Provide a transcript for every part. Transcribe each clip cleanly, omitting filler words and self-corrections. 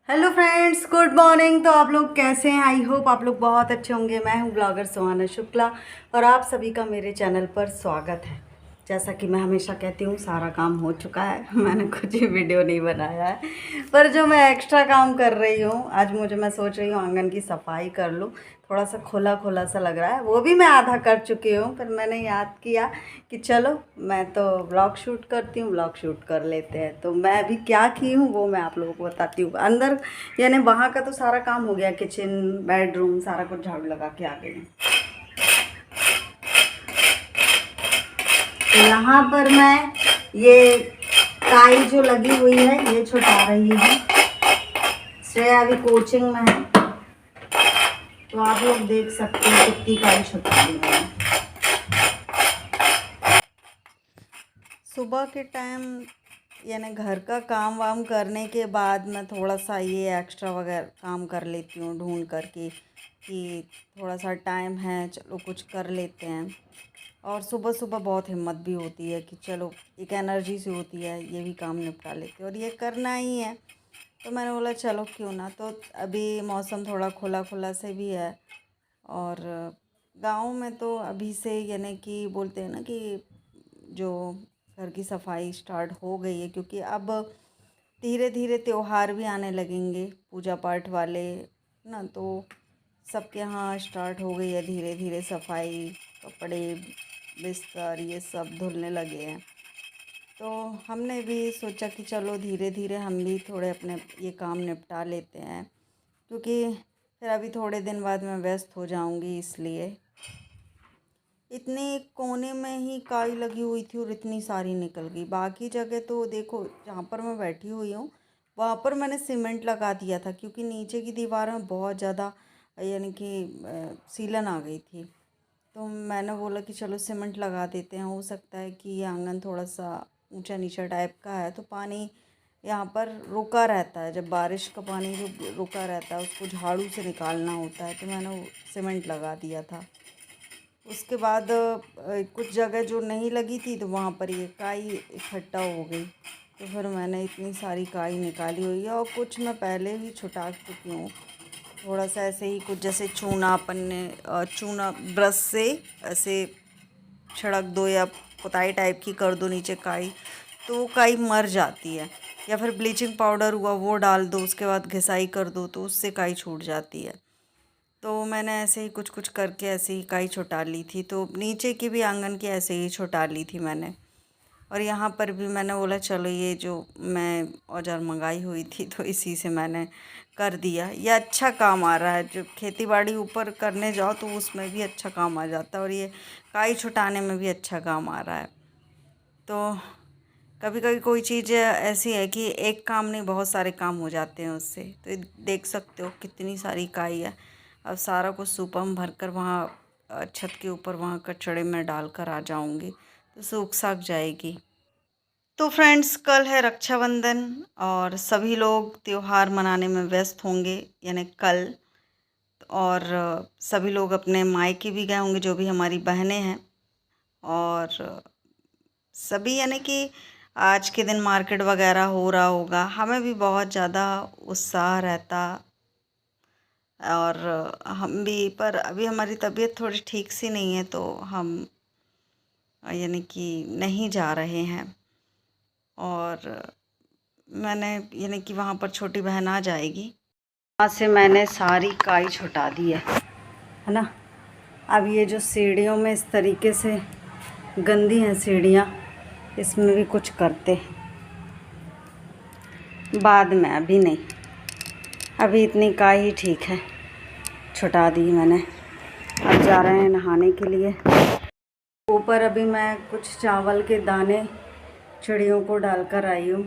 Hello friends, good morning. तो आप लोग कैसे हैं? आई होप आप लोग बहुत अच्छे होंगे। मैं हूं ब्लॉगर सुहाना शुक्ला और आप सभी का मेरे चैनल पर स्वागत है। जैसा कि मैं हमेशा कहती हूँ, सारा काम हो चुका है। मैंने कुछ ही वीडियो नहीं बनाया है, पर जो मैं एक्स्ट्रा काम कर रही हूँ आज, मैं सोच रही हूँ आंगन की सफाई कर लूँ। थोड़ा सा खुला खुला सा लग रहा है, वो भी मैं आधा कर चुकी हूँ। फिर मैंने याद किया कि चलो मैं तो ब्लॉग शूट करती हूँ, ब्लॉग शूट कर लेते हैं। तो मैं अभी क्या की हूँ वो मैं आप लोगों को बताती हूँ। अंदर यानी वहाँ का तो सारा काम हो गया, किचन बेडरूम सारा कुछ झाड़ू लगा के आ गई हूँ। तो यहाँ पर मैं ये काई जो लगी हुई है ये छुटा रही हूँ। श्रेया अभी कोचिंग में है, तो आप लोग देख सकते हैं कितनी काई छुटा रही है। सुबह के टाइम यानी घर का काम वाम करने के बाद मैं थोड़ा सा ये एक्स्ट्रा वगैरह काम कर लेती हूँ, ढूंढ करके कि थोड़ा सा टाइम है, चलो कुछ कर लेते हैं। और सुबह सुबह बहुत हिम्मत भी होती है कि चलो, एक एनर्जी सी होती है, ये भी काम निपटा लेते हैं और ये करना ही है। तो मैंने बोला चलो क्यों ना। तो अभी मौसम थोड़ा खुला खुला से भी है और गांव में तो अभी से यानी कि बोलते हैं ना कि जो घर की सफाई स्टार्ट हो गई है, क्योंकि अब धीरे धीरे त्यौहार भी आने लगेंगे, पूजा पाठ वाले ना। तो सबके यहाँ स्टार्ट हो गई है धीरे धीरे सफाई, कपड़े बिस्तर ये सब धुलने लगे हैं। तो हमने भी सोचा कि चलो धीरे धीरे हम भी थोड़े अपने ये काम निपटा लेते हैं, क्योंकि फिर अभी थोड़े दिन बाद मैं व्यस्त हो जाऊंगी। इसलिए इतने एक कोने में ही काई लगी हुई थी और इतनी सारी निकल गई। बाकी जगह तो देखो, जहाँ पर मैं बैठी हुई हूँ वहाँ पर मैंने सीमेंट लगा दिया था, क्योंकि नीचे की दीवार में बहुत ज़्यादा यानी कि सीलन आ गई थी। तो मैंने बोला कि चलो सीमेंट लगा देते हैं, हो सकता है कि ये आंगन थोड़ा सा ऊंचा नीचा टाइप का है, तो पानी यहाँ पर रुका रहता है। जब बारिश का पानी जो रुका रहता है उसको झाड़ू से निकालना होता है, तो मैंने सीमेंट लगा दिया था। उसके बाद कुछ जगह जो नहीं लगी थी तो वहाँ पर ये काई इकट्ठा हो गई। तो फिर मैंने इतनी सारी काई निकाली हुई है और कुछ मैं पहले ही छुटा चुकी हूँ। थोड़ा सा ऐसे ही कुछ, जैसे चूना अपन ने चूना ब्रश से ऐसे छिड़क दो या पुताई टाइप की कर दो नीचे काई, तो वो काई मर जाती है। या फिर ब्लीचिंग पाउडर हुआ वो डाल दो, उसके बाद घिसाई कर दो तो उससे काई छूट जाती है। तो मैंने ऐसे ही कुछ कुछ करके ऐसे ही काई छुटा ली थी। तो नीचे की भी आंगन की ऐसे ही छुटा ली थी मैंने। और यहाँ पर भी मैंने बोला चलो ये जो मैं औजार मंगाई हुई थी तो इसी से मैंने कर दिया। ये अच्छा काम आ रहा है, जो खेती बाड़ी ऊपर करने जाओ तो उसमें भी अच्छा काम आ जाता है और ये काई छुटाने में भी अच्छा काम आ रहा है। तो कभी कभी कोई चीज़ ऐसी है कि एक काम नहीं, बहुत सारे काम हो जाते हैं उससे। तो देख सकते हो कितनी सारी काई है। अब सारा कुछ सूपा में भर कर वहाँ छत के ऊपर वहाँ कचड़े में डाल कर आ जाऊँगी, तो सूख साख जाएगी। तो फ्रेंड्स, कल है रक्षाबंधन और सभी लोग त्यौहार मनाने में व्यस्त होंगे, यानी कल। और सभी लोग अपने मायके भी गए होंगे, जो भी हमारी बहनें हैं। और सभी यानी कि आज के दिन मार्केट वगैरह हो रहा होगा। हमें भी बहुत ज़्यादा उत्साह रहता और हम भी, पर अभी हमारी तबीयत थोड़ी ठीक सी नहीं है, तो हम यानी कि नहीं जा रहे हैं। और मैंने यानी कि वहाँ पर छोटी बहन आ जाएगी। वहाँ से मैंने सारी काई छुटा दी है ना। अब ये जो सीढ़ियों में इस तरीके से गंदी हैं सीढ़ियाँ, इसमें भी कुछ करते हैं बाद में, अभी नहीं। अभी इतनी काई ही ठीक है, छुटा दी मैंने। अब जा रहे हैं नहाने के लिए। ऊपर अभी मैं कुछ चावल के दाने चिड़ियों को डालकर आई हूँ।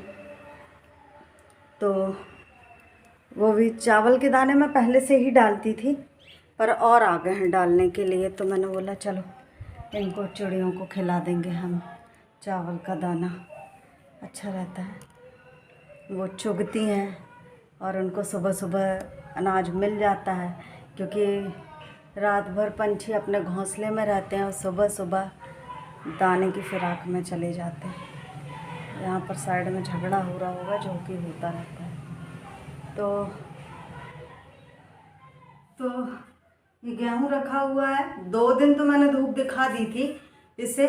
तो वो भी चावल के दाने मैं पहले से ही डालती थी, पर और आ गए हैं डालने के लिए। तो मैंने बोला चलो इनको, चिड़ियों को खिला देंगे हम चावल का दाना, अच्छा रहता है। वो चुगती हैं और उनको सुबह सुबह अनाज मिल जाता है, क्योंकि रात भर पंछी अपने घोंसले में रहते हैं और सुबह सुबह दाने की फिराक में चले जाते हैं। यहाँ पर साइड में झगड़ा हो रहा होगा, जो कि होता रहता है। तो ये गेहूँ रखा हुआ है। 2 दिन तो मैंने धूप दिखा दी थी इसे,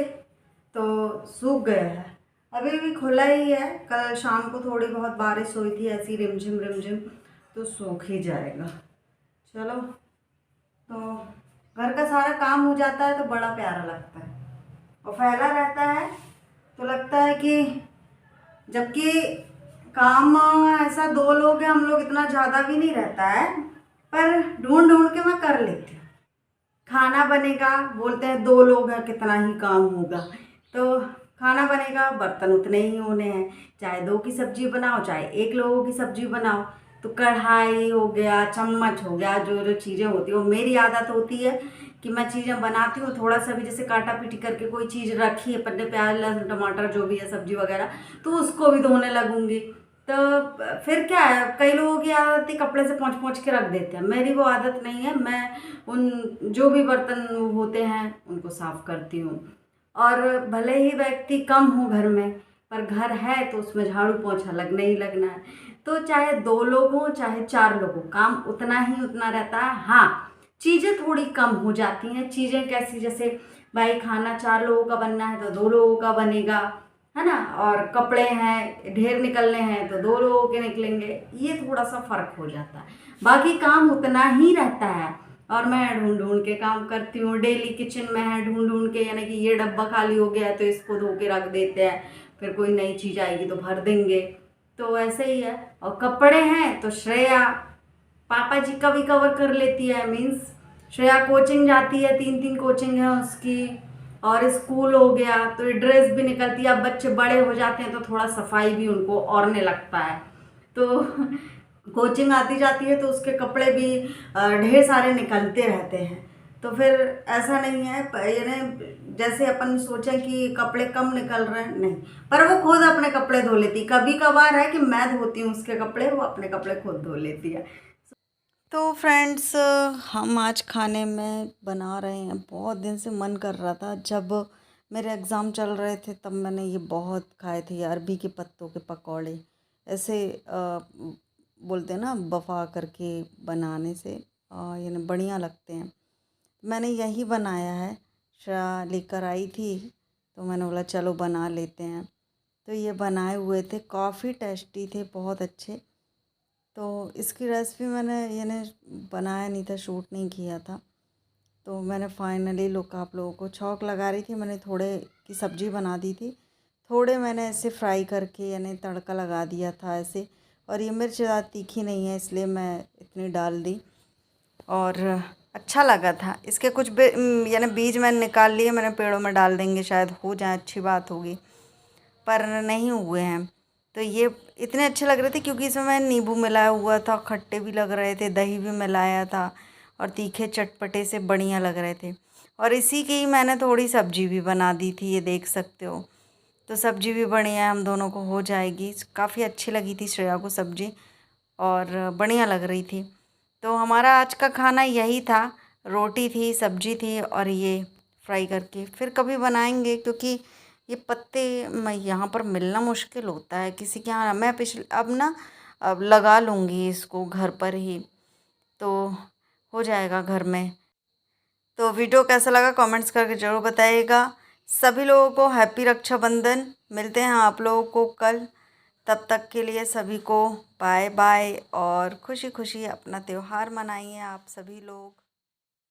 तो सूख गया है। अभी भी खुला ही है। कल शाम को थोड़ी बहुत बारिश हुई थी ऐसी रिमझिम रिमझिम, तो सूख ही जाएगा। चलो, तो घर का सारा काम हो जाता है तो बड़ा प्यारा लगता है और फैला रहता है तो लगता है कि, जबकि काम ऐसा 2 लोग हैं, हम लोग इतना ज़्यादा भी नहीं रहता है, पर ढूंढ ढूंढ के मैं कर लेती हूँ। खाना बनेगा, बोलते हैं 2 लोग हैं कितना ही काम होगा, तो खाना बनेगा, बर्तन उतने ही होने हैं। चाहे 2 की सब्जी बनाओ, चाहे 1 लोगों की सब्जी बनाओ, तो कढ़ाई हो गया, चम्मच हो गया, जो जो चीज़ें होती है वो मेरी आदत होती है कि मैं चीज़ें बनाती हूँ थोड़ा सा भी, जैसे काटा पीटी करके कोई चीज़ रखी है, पन्ने प्याज लहसुन टमाटर जो भी है सब्जी वगैरह, तो उसको भी धोने लगूंगी। तो फिर क्या है, कई लोगों की आदत है कपड़े से पोंछ पोंछ के रख देते हैं, मेरी वो आदत नहीं है। मैं उन जो भी बर्तन होते हैं उनको साफ करती हूँ। और भले ही व्यक्ति कम हो घर में, पर घर है तो उसमें झाड़ू पोंछा लगना ही लगना है। तो चाहे 2 लोग हों चाहे 4 लोग हों, काम उतना ही उतना रहता है। हाँ, चीज़ें थोड़ी कम हो जाती हैं। चीज़ें कैसी, जैसे भाई खाना 4 लोगों का बनना है तो 2 लोगों का बनेगा, है ना, और कपड़े हैं ढेर निकलने हैं तो 2 लोगों के निकलेंगे, ये थोड़ा सा फर्क हो जाता है। बाकी काम उतना ही रहता है और मैं ढूंढ ढूंढ के काम करती हूँ। डेली किचन में है, ढूंढ ढूंढ के, यानी कि ये डब्बा खाली हो गया है तो इसको धो के रख देते हैं, फिर कोई नई चीज़ आएगी तो भर देंगे, तो ऐसे ही है। और कपड़े हैं तो श्रेया पापा जी का भी कवर कर लेती है। मीन्स श्रेया कोचिंग जाती है, 3 3 कोचिंग है उसकी, और स्कूल हो गया तो ड्रेस भी निकलती है। अब बच्चे बड़े हो जाते हैं तो थोड़ा सफाई भी उनको औरने लगता है, तो कोचिंग आती जाती है तो उसके कपड़े भी ढेर सारे निकलते रहते हैं। तो फिर ऐसा नहीं है, यानी जैसे अपन सोचें कि कपड़े कम निकल रहे हैं, नहीं, पर वो खुद अपने कपड़े धो लेती। कभी कभार है कि मैं धोती हूँ उसके कपड़े, वो अपने कपड़े खुद धो लेती है। तो फ्रेंड्स, हम आज खाने में बना रहे हैं, बहुत दिन से मन कर रहा था। जब मेरे एग्ज़ाम चल रहे थे तब मैंने ये बहुत खाए थे, ये अरबी के पत्तों के पकौड़े। ऐसे बोलते हैं ना, बफ़ा करके बनाने से यानी बढ़िया लगते हैं। मैंने यही बनाया है, श्रेया लेकर आई थी तो मैंने बोला चलो बना लेते हैं। तो ये बनाए हुए थे, काफ़ी टेस्टी थे, बहुत अच्छे। तो इसकी रेसिपी मैंने यानी बनाया नहीं था, शूट नहीं किया था, तो मैंने फाइनली आप लोगों को छौंक लगा रही थी। मैंने थोड़े की सब्ज़ी बना दी थी, थोड़े मैंने ऐसे फ्राई करके यानी तड़का लगा दिया था ऐसे। और ये मिर्च ज़्यादा तीखी नहीं है इसलिए मैं इतनी डाल दी, और अच्छा लगा था। इसके कुछ यानी बीज मैंने निकाल लिए, मैंने पेड़ों में डाल देंगे, शायद हो जाए, अच्छी बात होगी, पर नहीं हुए हैं। तो ये इतने अच्छे लग रहे थे क्योंकि इसमें मैं नींबू मिलाया हुआ था, खट्टे भी लग रहे थे, दही भी मिलाया था, और तीखे चटपटे से बढ़िया लग रहे थे। और इसी की ही मैंने थोड़ी सब्जी भी बना दी थी, ये देख सकते हो। तो सब्जी भी बढ़िया हम दोनों को हो जाएगी। काफ़ी अच्छी लगी थी श्रेया को सब्जी, और बढ़िया लग रही थी। तो हमारा आज का खाना यही था, रोटी थी, सब्जी थी, और ये फ्राई करके फिर कभी बनाएंगे, क्योंकि ये पत्ते यहाँ पर मिलना मुश्किल होता है किसी के यहाँ। मैं अब ना अब लगा लूँगी इसको घर पर ही, तो हो जाएगा घर में। तो वीडियो कैसा लगा कमेंट्स करके ज़रूर बताइएगा। सभी लोगों को हैप्पी रक्षाबंधन। मिलते हैं आप लोगों को कल, तब तक के लिए सभी को बाय बाय, और खुशी खुशी अपना त्यौहार मनाइए आप सभी लोग।